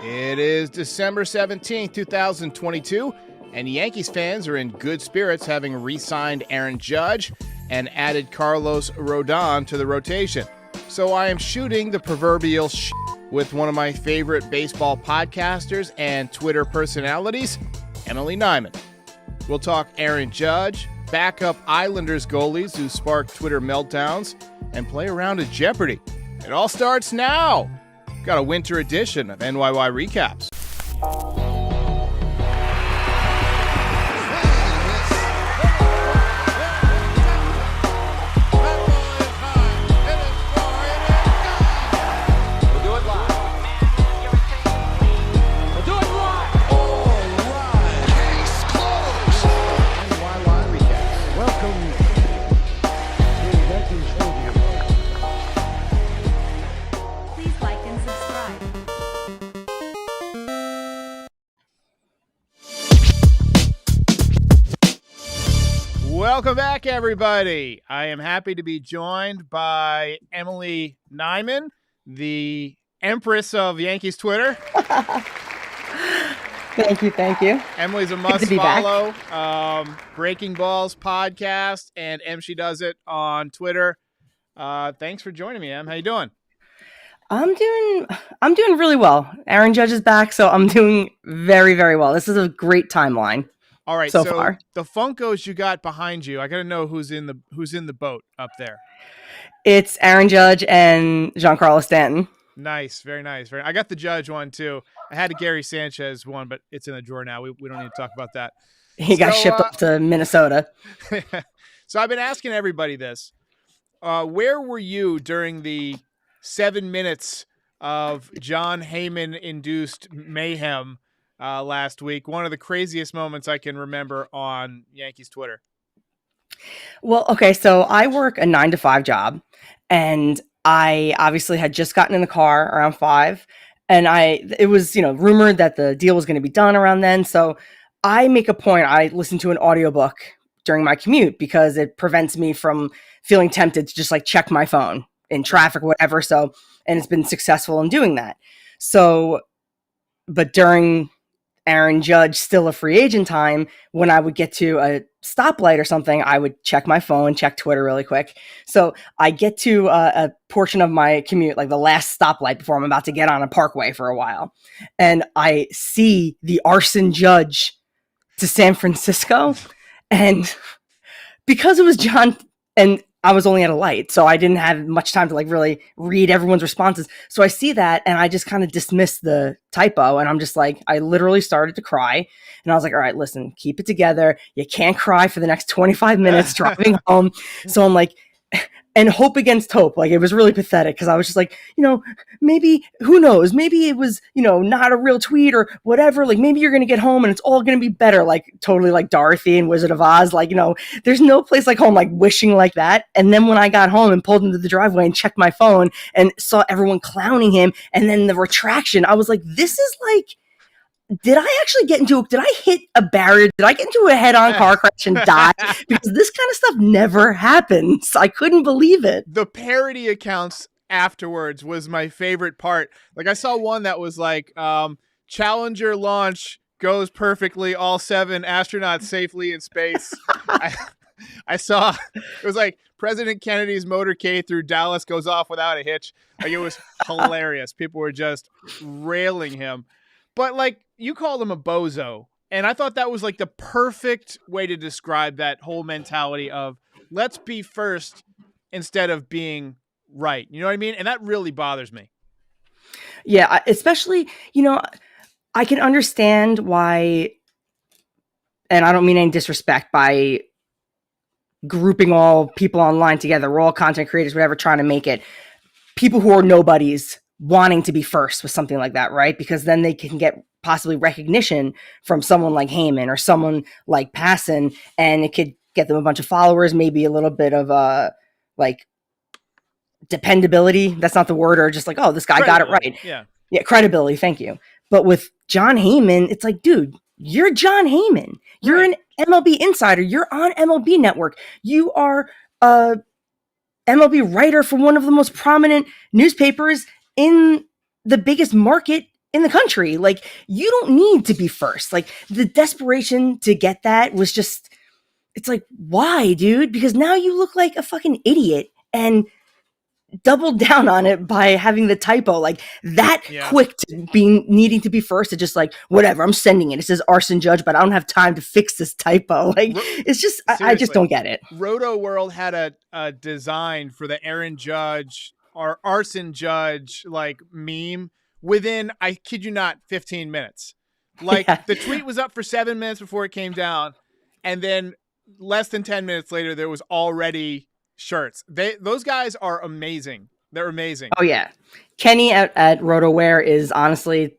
It is December 17th, 2022, and Yankees fans are in good spirits having re-signed Aaron Judge and added Carlos Rodon to the rotation. So I am shooting the proverbial with one of my favorite baseball podcasters and Twitter personalities, Emily Nyman. We'll talk Aaron Judge, backup Islanders goalies who spark Twitter meltdowns, and play around at Jeopardy! It all starts now! Got a winter edition of NYY Recaps. Welcome back, everybody. I am happy to be joined by Emily Nyman, the Empress of Yankees Twitter. Thank you. Emily's a must-follow. Breaking Balls podcast, and She Does It on Twitter. Thanks for joining me, Em. How you doing? I'm doing really well. Aaron Judge is back, so I'm doing very, very well. This is a great timeline. All right, so far. The Funkos you got behind you, I got to know who's in the boat up there. It's Aaron Judge and Giancarlo Stanton. Nice, very nice. I got the Judge one too. I had a Gary Sanchez one, but it's in the drawer now. We don't need to talk about that. He got shipped up to Minnesota. So I've been asking everybody this. Where were you during the 7 minutes of John Heyman-induced mayhem last week? One of the craziest moments I can remember on Yankees Twitter. Well, okay, so I work a 9-to-5 job, and I obviously had just gotten in the car around 5, and it was, rumored that the deal was going to be done around then. So I make a point, I listen to an audiobook during my commute because it prevents me from feeling tempted to just check my phone in traffic, whatever. So, and it's been successful in doing that. So, but during Aaron Judge still a free agent time, when I would get to a stoplight or something, I would check my phone, check Twitter really quick. So I get to a portion of my commute, like the last stoplight before I'm about to get on a parkway for a while. And I see the arson Judge to San Francisco. And because it was John, and I was only at a light, so I didn't have much time to really read everyone's responses. So I see that, and I just kind of dismissed the typo, and I'm just I literally started to cry, and I was like, all right, listen, keep it together. You can't cry for the next 25 minutes driving home. So I'm and hope against hope. It was really pathetic because I was just maybe, who knows? Maybe it was, not a real tweet or whatever. Maybe you're going to get home and it's all going to be better. Totally like Dorothy and Wizard of Oz. There's no place like home, wishing like that. And then when I got home and pulled into the driveway and checked my phone and saw everyone clowning him and then the retraction, I was like, this is did I actually did I hit a barrier? Did I get into a head-on car crash and die? Because this kind of stuff never happens. I couldn't believe it. The parody accounts afterwards was my favorite part. I saw one that was Challenger launch goes perfectly, all 7 astronauts safely in space. I saw, it was President Kennedy's motorcade through Dallas goes off without a hitch. It was hilarious. People were just railing him. But you called him a bozo, and I thought that was the perfect way to describe that whole mentality of let's be first instead of being right. You know what I mean? And that really bothers me. Yeah, especially, I can understand why, and I don't mean any disrespect by grouping all people online together. We're all content creators, whatever, trying to make it. People who are nobodies wanting to be first with something like that, right? Because then they can get possibly recognition from someone like Heyman or someone like Passan, and it could get them a bunch of followers, maybe a little bit of dependability. That's not the word, or just oh, this guy got it right. Yeah, credibility. Thank you. But with John Heyman, it's dude, you're John Heyman. You're an MLB insider. You're on MLB Network. You are a MLB writer for one of the most prominent newspapers in the biggest market in the country. Like, you don't need to be first. Like, the desperation to get that was just, it's like, why, dude? Because now you look like a fucking idiot, and doubled down on it by having the typo like that quick to being needing to be first to just like, whatever, I'm sending it. It says arson judge, but I don't have time to fix this typo. Like, it's just, I just don't get it. Roto World had a design for the Aaron Judge or arson judge like meme within, I kid you not, 15 minutes. Like the tweet was up for 7 minutes before it came down. And then less than 10 minutes later, there was already shirts. Those guys are amazing. They're amazing. Oh yeah, Kenny at RotoWear is honestly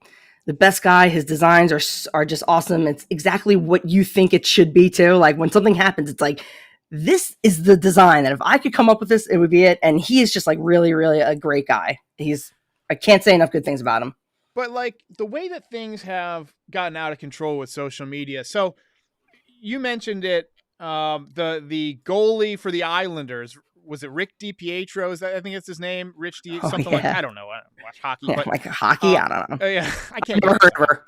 the best guy. His designs are just awesome. It's exactly what you think it should be too. Like, when something happens, it's like, this is the design that if I could come up with this, it would be it. And he is just like really, really a great guy. I can't say enough good things about him. But like the way that things have gotten out of control with social media. So you mentioned it. The goalie for the Islanders, was it Rick DiPietro? Is that, I think it's his name, Rich D, something like that. I don't know. I don't watch hockey. Yeah, but, like hockey, I don't know. Yeah, I can't. Never heard of her.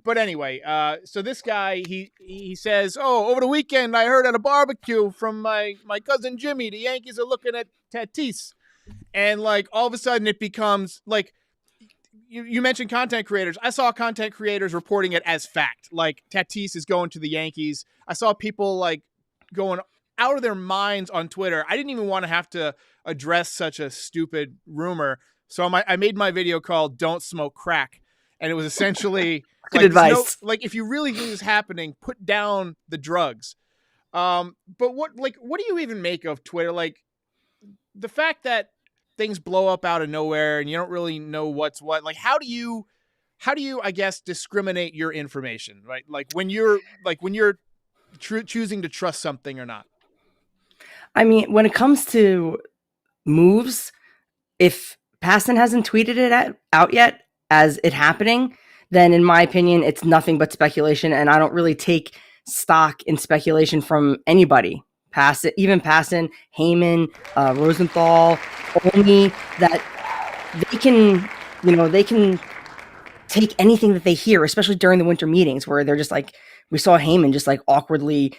But anyway, so this guy, he says, oh, over the weekend I heard at a barbecue from my cousin Jimmy, the Yankees are looking at Tatis, and like all of a sudden it becomes like. You mentioned content creators. I saw content creators reporting it as fact. Like, Tatis is going to the Yankees. I saw people like going out of their minds on Twitter. I didn't even want to have to address such a stupid rumor. So I made my video called "Don't Smoke Crack," and it was essentially good advice. Like, if you really think this is happening, put down the drugs. But what do you even make of Twitter? Like, the fact that things blow up out of nowhere and you don't really know what's what. Like, how do you, I guess, discriminate your information, right? Like when you're choosing to trust something or not. I mean, when it comes to moves, if Passan hasn't tweeted it out yet as it happening, then in my opinion, it's nothing but speculation. And I don't really take stock in speculation from anybody. Even Passan, Heyman, Rosenthal, only that they can take anything that they hear, especially during the winter meetings where they're just like, we saw Heyman just like awkwardly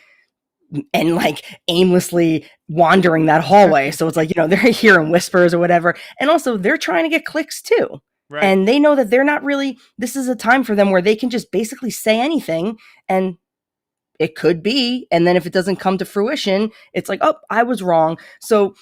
and like aimlessly wandering that hallway. So it's like, they're hearing whispers or whatever. And also they're trying to get clicks too. Right. And they know that they're not really, this is a time for them where they can just basically say anything and it could be. And then if it doesn't come to fruition, it's like, oh, I was wrong. So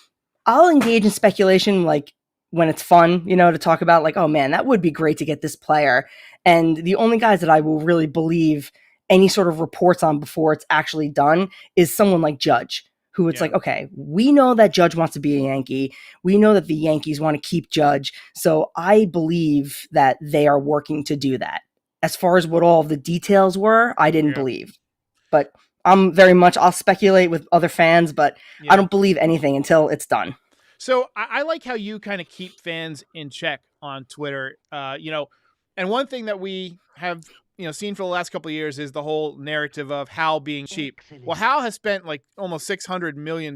I'll engage in speculation like when it's fun, to talk about like, oh man, that would be great to get this player. And the only guys that I will really believe any sort of reports on before it's actually done is someone like Judge, who it's like, okay, we know that Judge wants to be a Yankee. We know that the Yankees want to keep Judge. So I believe that they are working to do that. As far as what all of the details were, I didn't believe. But I'll speculate with other fans, but I don't believe anything until it's done. So I like how you kind of keep fans in check on Twitter, and one thing that we have, seen for the last couple of years is the whole narrative of Hal being cheap. Well, Hal has spent like almost $600 million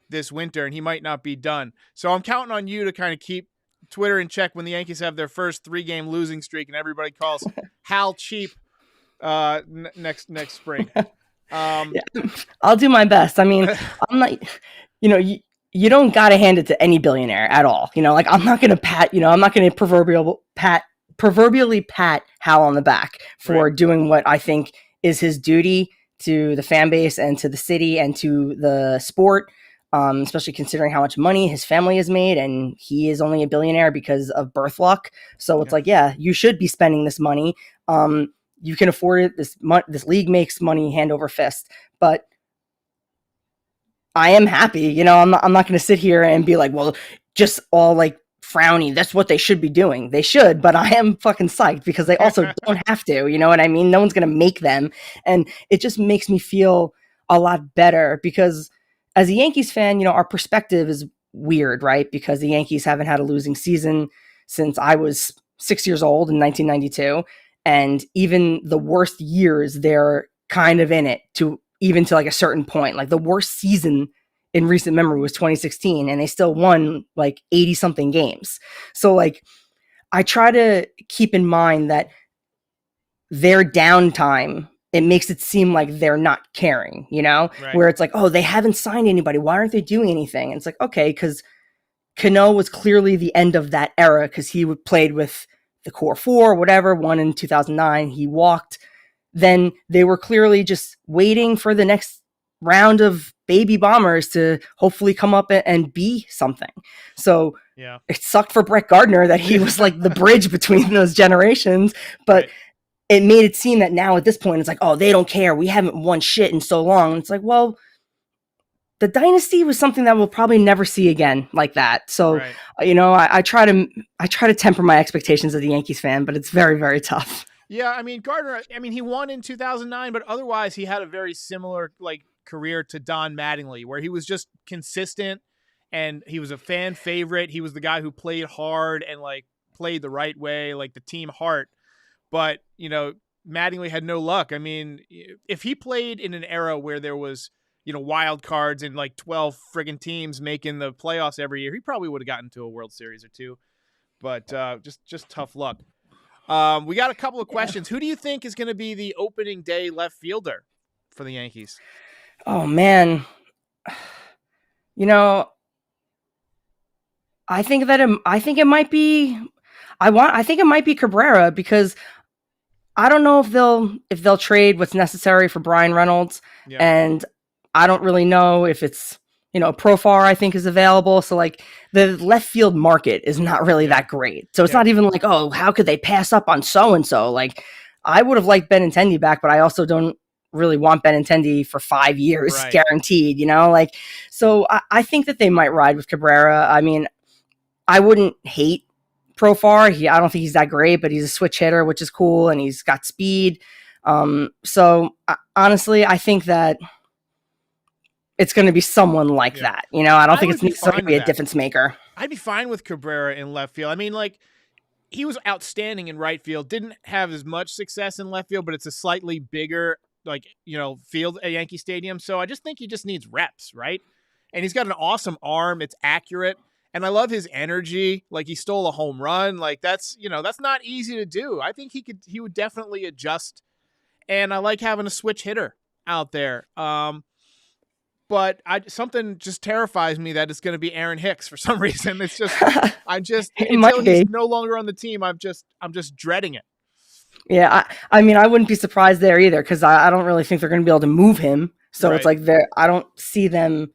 this winter and he might not be done. So I'm counting on you to kind of keep Twitter in check when the Yankees have their first 3-game losing streak and everybody calls Hal cheap. Next spring. I'll do my best. I mean, I'm not, you don't got to hand it to any billionaire at all. Like I'm not going to I'm not going to proverbially pat Hal on the back for doing what I think is his duty to the fan base and to the city and to the sport. Especially considering how much money his family has made, and he is only a billionaire because of birth luck. So it's like, you should be spending this money. You can afford it. This league makes money hand over fist, but I am happy. I'm not going to sit here and be like, well, just all like frowny. That's what they should be doing. They should, but I am fucking psyched because they also don't have to. You know what I mean? No one's going to make them, and it just makes me feel a lot better because as a Yankees fan, our perspective is weird, right? Because the Yankees haven't had a losing season since I was 6 years old in 1992. And even the worst years, they're kind of in it to like a certain point. Like the worst season in recent memory was 2016, and they still won like 80 something games. So like, I try to keep in mind that their downtime, it makes it seem like they're not caring, Right. where it's like, oh, they haven't signed anybody. Why aren't they doing anything? And it's like, okay, because Cano was clearly the end of that era because he played with the core four, whatever, one in 2009. He walked. Then they were clearly just waiting for the next round of baby bombers to hopefully come up and be something. So yeah, it sucked for Brett Gardner that he was like the bridge between those generations, but it made it seem that now at this point, it's like, oh, they don't care. We haven't won shit in so long. And it's like, well, the dynasty was something that we'll probably never see again like that. So, I try to temper my expectations as a Yankees fan, but it's very, very tough. Yeah, I mean, Gardner, he won in 2009, but otherwise he had a very similar career to Don Mattingly, where he was just consistent and he was a fan favorite. He was the guy who played hard and played the right way, the team heart. But, Mattingly had no luck. I mean, if he played in an era where there was, wild cards and 12 friggin' teams making the playoffs every year, he probably would have gotten to a World Series or two. But just tough luck. We got a couple of questions. Who do you think is going to be the opening day left fielder for the Yankees? Oh man, I think it might be. I think it might be Cabrera because I don't know if they'll trade what's necessary for Brian Reynolds, and I don't really know if it's Profar I think is available. So the left field market is not really that great. So it's not even like, oh, how could they pass up on so and so? I would have liked Benintendi back, but I also don't really want Benintendi for 5 years guaranteed. So I think that they might ride with Cabrera. I mean, I wouldn't hate Profar. I don't think he's that great, but he's a switch hitter, which is cool, and he's got speed. Honestly, I think that it's going to be someone like that. I don't think it's necessarily going to be a difference maker. I'd be fine with Cabrera in left field. I mean, he was outstanding in right field. Didn't have as much success in left field, but it's a slightly bigger, field at Yankee Stadium. So I just think he just needs reps, right? And he's got an awesome arm. It's accurate. And I love his energy. He stole a home run. That's not easy to do. I think he would definitely adjust. And I like having a switch hitter out there. But something just terrifies me that it's going to be Aaron Hicks for some reason. It's just, until he's no longer on the team, I'm just dreading it. Yeah. I mean, I wouldn't be surprised there either, because I don't really think they're going to be able to move him. So it's I don't see them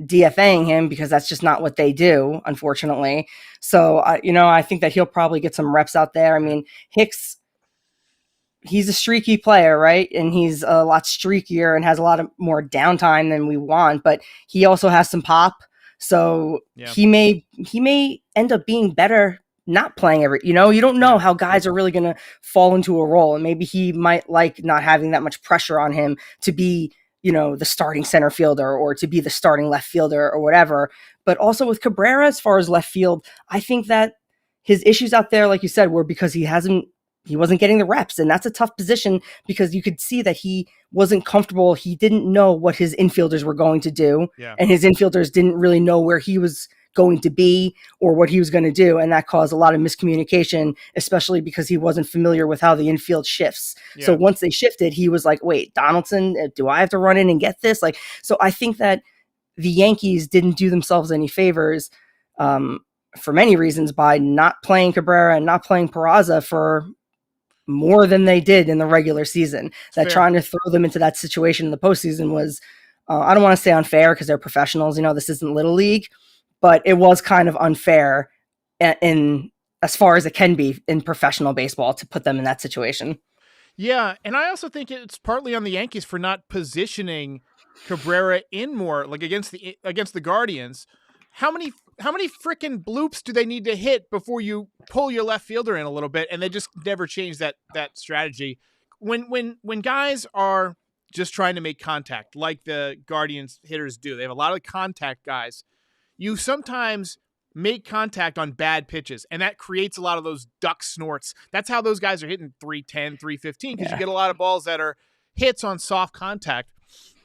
DFAing him because that's just not what they do, unfortunately. So, I think that he'll probably get some reps out there. I mean, Hicks, he's a streaky player, right? And he's a lot streakier and has a lot of more downtime than we want, but he also has some pop. So he may end up being better not playing you don't know how guys are really going to fall into a role. And maybe he might like not having that much pressure on him to be, the starting center fielder or to be the starting left fielder or whatever. But also with Cabrera, as far as left field, I think that his issues out there, like you said, were because he wasn't getting the reps. And that's a tough position because you could see that he wasn't comfortable. He didn't know what his infielders were going to do. Yeah. And his infielders didn't really know where he was going to be or what he was going to do. And that caused a lot of miscommunication, especially because he wasn't familiar with how the infield shifts. Yeah. So once they shifted, he was like, wait, Donaldson, do I have to run in and get this? So I think that the Yankees didn't do themselves any favors for many reasons by not playing Cabrera and not playing Peraza for more than they did in the regular season. Trying to throw them into that situation in the postseason was, I don't want to say unfair because they're professionals. This isn't Little League, but it was kind of unfair in as far as it can be in professional baseball to put them in that situation. Yeah, and I also think it's partly on the Yankees for not positioning Cabrera in more against the Guardians. How many freaking bloops do they need to hit before you pull your left fielder in a little bit? And they just never change that strategy. When guys are just trying to make contact, like the Guardians hitters do, they have a lot of contact guys. You sometimes make contact on bad pitches, and that creates a lot of those duck snorts. That's how those guys are hitting 310, 315, because you get a lot of balls that are hits on soft contact.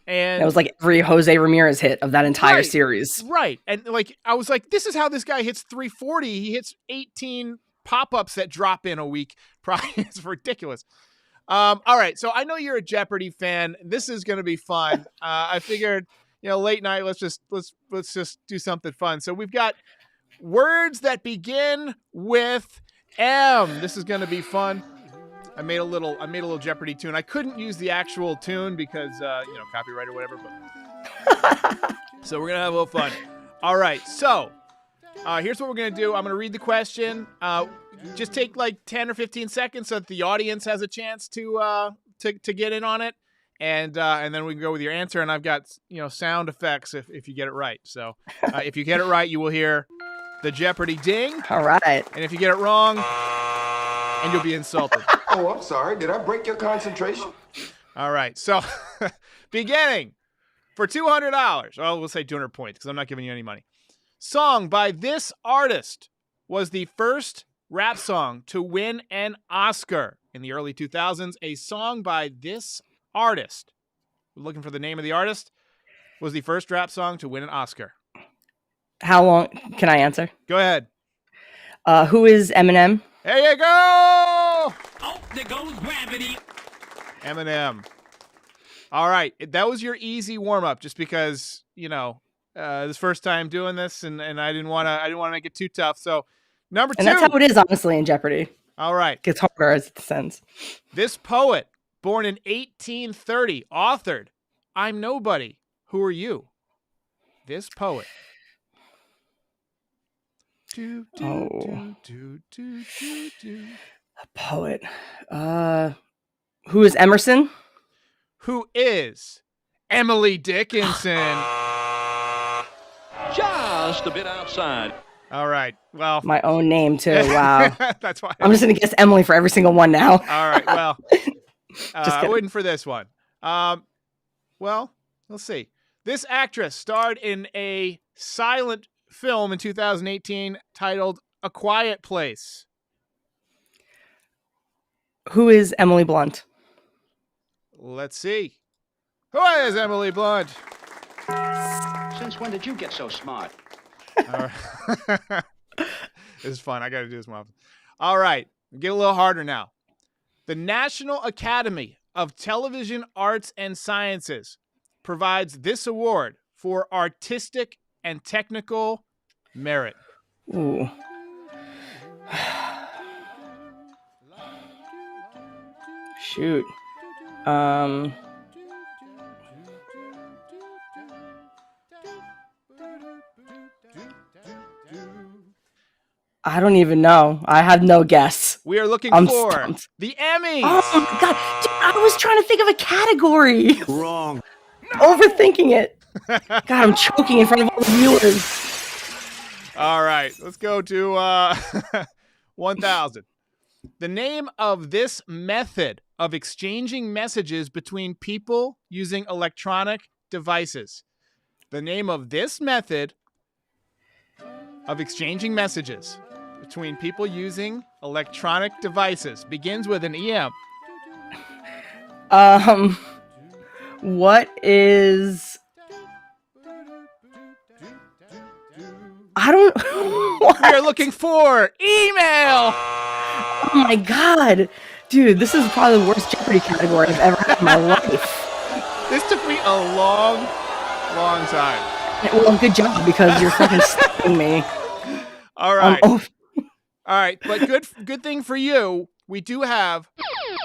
And it was like every Jose Ramirez hit of that entire series. Right. And I was like, this is how this guy hits 340. He hits 18 pop-ups that drop in a week. Probably it's ridiculous. All right, so I know you're a Jeopardy fan. This is going to be fun. I figured, late night. Let's just do something fun. So we've got words that begin with M. This is going to be fun. I made a little Jeopardy tune. I couldn't use the actual tune because copyright or whatever. But so we're gonna have a little fun. All right, so here's what we're gonna do. I'm gonna read the question. Just take like 10 or 15 seconds so that the audience has a chance to get in on it, and then we can go with your answer. And I've got sound effects if you get it right. So if you get it right, you will hear the Jeopardy ding. All right. And if you get it wrong, and you'll be insulted. Oh, I'm sorry. Did I break your concentration? All right. So, beginning for $200. Well, we'll say 200 points because I'm not giving you any money. Song by this artist was the first rap song to win an Oscar in the early 2000s. A song by this artist, we're looking for the name of the artist, was the first rap song to win an Oscar. How long can I answer? Go ahead. Who is Eminem? There you go! Oh, there goes gravity. Eminem. All right. That was your easy warm-up just because, this first time doing this and I didn't want to make it too tough. So, number 2. And that's how it is, honestly, in Jeopardy. All right. It gets harder as it descends. This poet, born in 1830, authored I'm Nobody. Who are you? This poet. A poet. Who is Emerson? Who is Emily Dickinson? Just a bit outside. All right. Well, My own name, too. Wow. That's why. I'm just going to guess Emily for every single one now. All right. Well, Just waiting for this one. Well, let's see. This actress starred in a silent film in 2018 titled A Quiet Place. Who is Emily Blunt? Let's see. Who is Emily Blunt? Since when did you get so smart? All right. This is fun. I got to do this more often. All right. Get a little harder now. The National Academy of Television Arts and Sciences provides this award for artistic and technical merit. Ooh. Shoot. I don't even know. I have no guess. We are looking I'm for stumped. the Emmys. Oh my god. Dude, I was trying to think of a category. Wrong. Overthinking it. God, I'm choking in front of all the viewers. All right, let's go to 1,000. The name of this method of exchanging messages between people using electronic devices. The name of this method of exchanging messages between people using electronic devices begins with an EM. What is... I don't... We are looking for email. Oh my god. Dude, this is probably the worst Jeopardy category I've ever had in my life. This took me a long time. Well, good job, because you're fucking stumping me. All right. All right, but good thing for you, we do have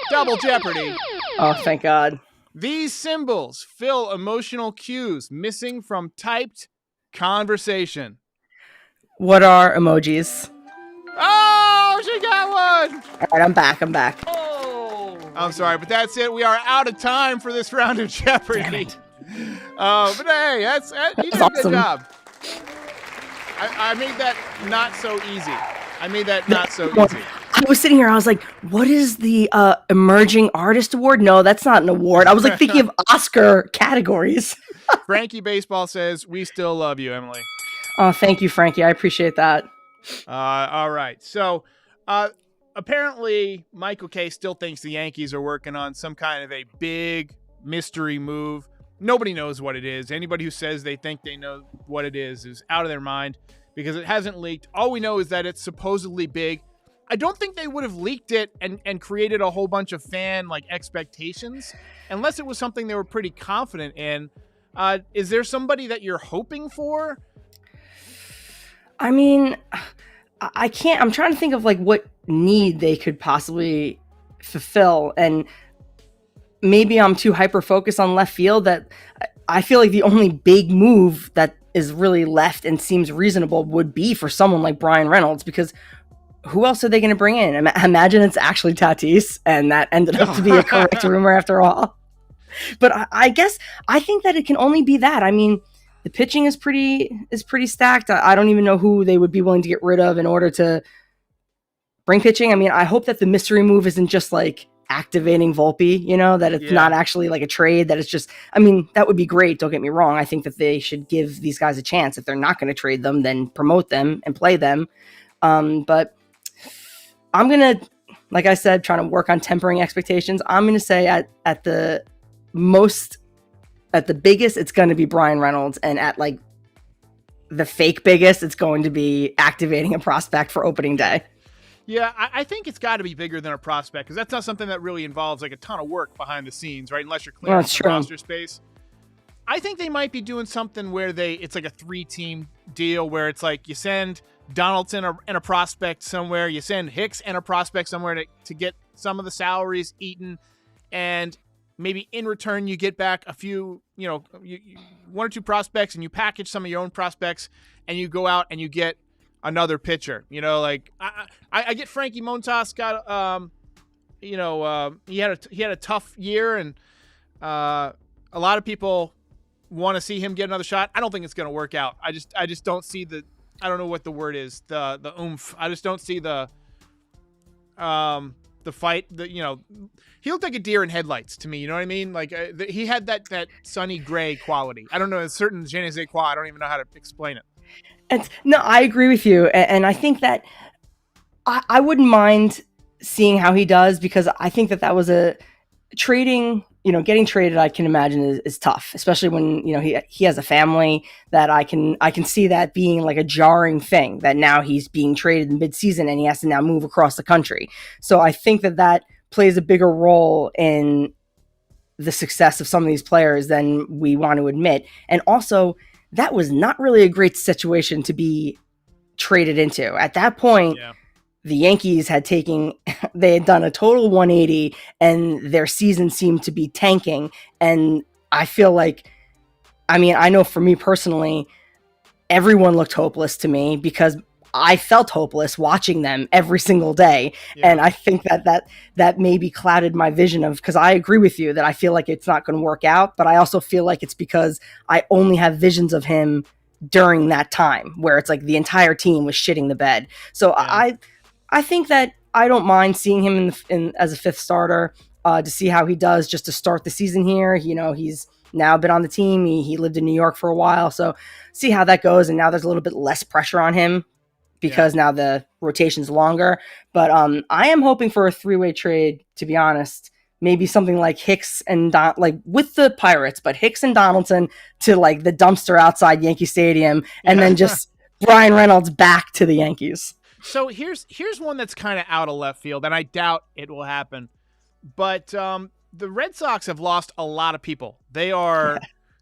double Jeopardy. Oh, thank God. These symbols fill emotional cues missing from typed conversation. What are emojis? Oh, she got one. All right, I'm back. Oh, I'm sorry, but that's it. We are out of time for this round of Jeopardy. But hey, you did a good job. I made that not so easy. I was sitting here, I was like, what is the Emerging Artist Award? No, that's not an award. I was like thinking of Oscar categories. Frankie Baseball says, we still love you, Emily. Oh, thank you, Frankie. I appreciate that. All right. So apparently Michael K still thinks the Yankees are working on some kind of a big mystery move. Nobody knows what it is. Anybody who says they think they know what it is out of their mind because it hasn't leaked. All we know is that it's supposedly big. I don't think they would have leaked it and created a whole bunch of fan like expectations unless it was something they were pretty confident in. Is there somebody that you're hoping for? I mean, I can't. I'm trying to think of like what need they could possibly fulfill, and maybe I'm too hyper focused on left field that I feel like the only big move that is really left and seems reasonable would be for someone like Brian Reynolds, because who else are they going to bring in? Imagine it's actually Tatis, and that ended up to be a correct rumor after all. But I guess I think that it can only be that. I mean, the pitching is pretty stacked. I don't even know who they would be willing to get rid of in order to bring pitching. I mean, I hope that the mystery move isn't just like activating Volpe, you know, that it's not actually like a trade, that it's just, I mean, that would be great. Don't get me wrong. I think that they should give these guys a chance. If they're not going to trade them, then promote them and play them. But I'm going to, like I said, trying to work on tempering expectations. I'm going to say at the biggest, it's going to be Brian Reynolds. And at like the fake biggest, it's going to be activating a prospect for opening day. Yeah, I think it's got to be bigger than a prospect, because that's not something that really involves like a ton of work behind the scenes, right? Unless you're clearing some roster space. I think they might be doing something where it's like a 3-team deal where it's like you send Donaldson and a prospect somewhere, you send Hicks and a prospect somewhere to get some of the salaries eaten, and maybe in return you get back a few, one or two prospects, and you package some of your own prospects, and you go out and you get another pitcher. Like I get Frankie Montas got he had a tough year, and a lot of people want to see him get another shot. I don't think it's going to work out. I just don't see I don't know what the word is, the oomph. I just don't see the fight. He looked like a deer in headlights to me. You know what I mean? Like he had that sunny gray quality. I don't know, a certain je ne sais quoi. I don't even know how to explain it. And no, I agree with you. And I think that I wouldn't mind seeing how he does, because I think that was a trading, getting traded, I can imagine is tough, especially when, he has a family. That I can see that being like a jarring thing, that now he's being traded in midseason and he has to now move across the country. So I think that plays a bigger role in the success of some of these players than we want to admit. And also, that was not really a great situation to be traded into. At that point, the Yankees had done a total 180, and their season seemed to be tanking. And I feel like, I know for me personally, everyone looked hopeless to me, because I felt hopeless watching them every single day. Yeah. And I think that maybe clouded my vision because I agree with you that I feel like it's not going to work out, but I also feel like it's because I only have visions of him during that time where it's like the entire team was shitting the bed. So yeah. I think that I don't mind seeing him in as a fifth starter to see how he does, just to start the season here. He's now been on the team. He lived in New York for a while, so see how that goes. And now there's a little bit less pressure on him, because now the rotation's longer. But I am hoping for a 3-way trade, to be honest. Maybe something like Hicks and with the Pirates, but Hicks and Donaldson to like the dumpster outside Yankee Stadium, and then just Brian Reynolds back to the Yankees. So here's one that's kind of out of left field, and I doubt it will happen. But the Red Sox have lost a lot of people. What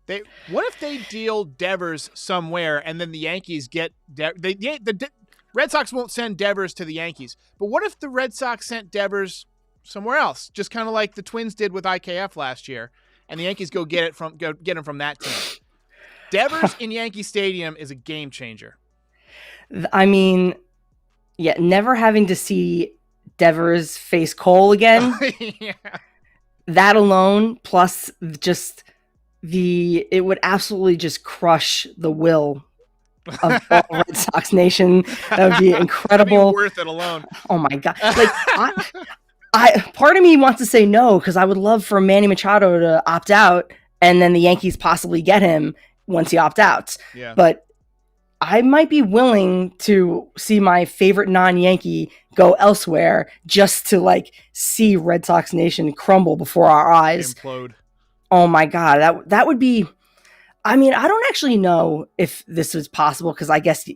if they deal Devers somewhere, and then the Yankees get the Red Sox won't send Devers to the Yankees, but what if the Red Sox sent Devers somewhere else, just kind of like the Twins did with IKF last year, and the Yankees go get him from that team? Devers in Yankee Stadium is a game changer. Never having to see Devers face Cole again. Yeah. That alone, plus just it would absolutely just crush the will of all Red Sox Nation. That would be incredible. That'd be worth it alone. Oh my God. Like I part of me wants to say no, because I would love for Manny Machado to opt out, and then the Yankees possibly get him once he opts out. Yeah. But I might be willing to see my favorite non-Yankee go elsewhere just to see Red Sox Nation crumble before our eyes. Implode. Oh my God. That would be, I don't actually know if this is possible, because I guess,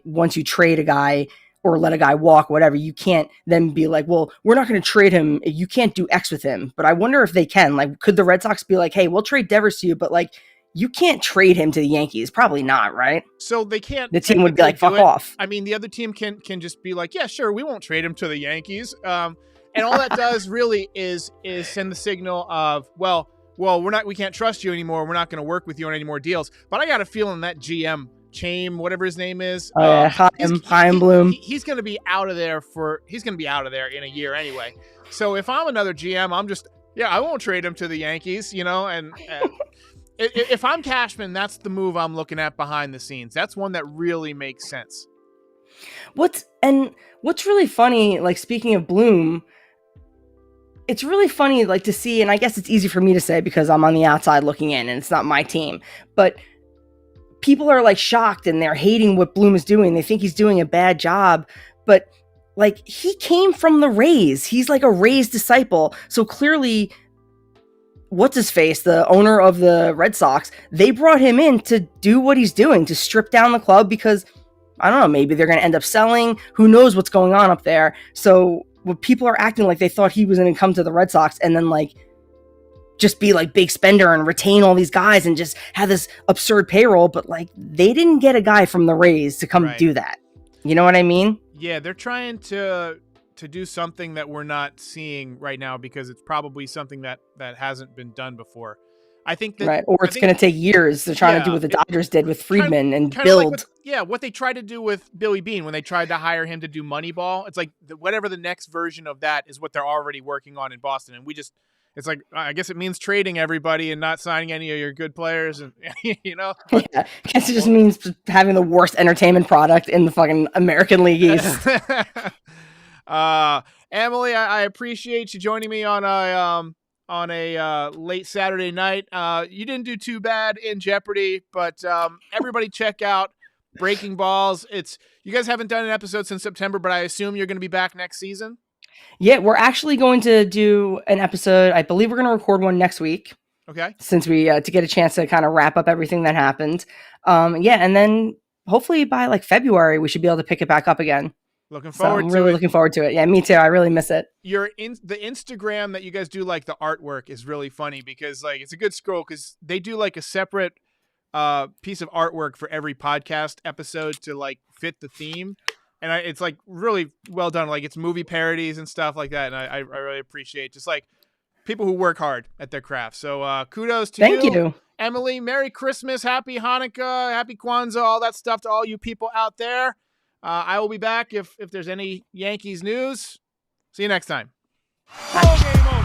once you trade a guy, or let a guy walk, whatever, you can't then be like, well, we're not going to trade him. You can't do X with him. But I wonder if they can. Like, could the Red Sox be like, hey, we'll trade Devers to you, but like, you can't trade him to the Yankees? Probably not, right? So they can't. The team would be like, fuck off. I mean, the other team can just be like, yeah, sure, we won't trade him to the Yankees. And all that does really is send the signal of, well, we can't trust you anymore. We're not going to work with you on any more deals. But I got a feeling that GM Chaim, whatever his name is, Chaim Bloom, he's going to be out of there in a year anyway. So if I'm another GM, I'm just, I won't trade him to the Yankees, and if I'm Cashman, that's the move I'm looking at behind the scenes. That's one that really makes sense. What's really funny, like, speaking of Bloom, it's really funny, like, to see, and I guess it's easy for me to say because I'm on the outside looking in and it's not my team, but people are like shocked and they're hating what Bloom is doing. They think he's doing a bad job, but like, he came from the Rays. He's like a Rays disciple. So clearly, what's his face, the owner of the Red Sox, they brought him in to do what he's doing, to strip down the club because, I don't know, maybe they're going to end up selling. Who knows what's going on up there? So when people are acting like they thought he was going to come to the Red Sox and then like just be like big spender and retain all these guys and just have this absurd payroll, but like they didn't get a guy from the Rays to come do that. You know what I mean? Yeah, they're trying to do something that we're not seeing right now because it's probably something that hasn't been done before. I think that, or it's going to take years. They're trying to do what the Dodgers did with Friedman and build. Like what they tried to do with Billy Beane when they tried to hire him to do Moneyball. It's like whatever the next version of that is what they're already working on in Boston. And it's like, I guess it means trading everybody and not signing any of your good players. And, But, I guess it just means having the worst entertainment product in the fucking American League East. Emily, I appreciate you joining me on a late Saturday night. You didn't do too bad in Jeopardy, but everybody check out Breaking Balls. You guys haven't done an episode since September, but I assume you're going to be back next season. Yeah, we're actually going to do an episode. I believe we're going to record one next week. Okay. Since we to get a chance to kind of wrap up everything that happened. And then hopefully by like February we should be able to pick it back up again. Looking forward to it. I'm really looking forward to it. Yeah, me too. I really miss it. The Instagram that you guys do, like the artwork, is really funny because like it's a good scroll because they do like a separate piece of artwork for every podcast episode to like fit the theme, and it's like really well done. Like it's movie parodies and stuff like that, and I really appreciate just like people who work hard at their craft. So kudos to you. Thank you, Emily. Merry Christmas, Happy Hanukkah, Happy Kwanzaa, all that stuff to all you people out there. I will be back if there's any Yankees news. See you next time. Bye.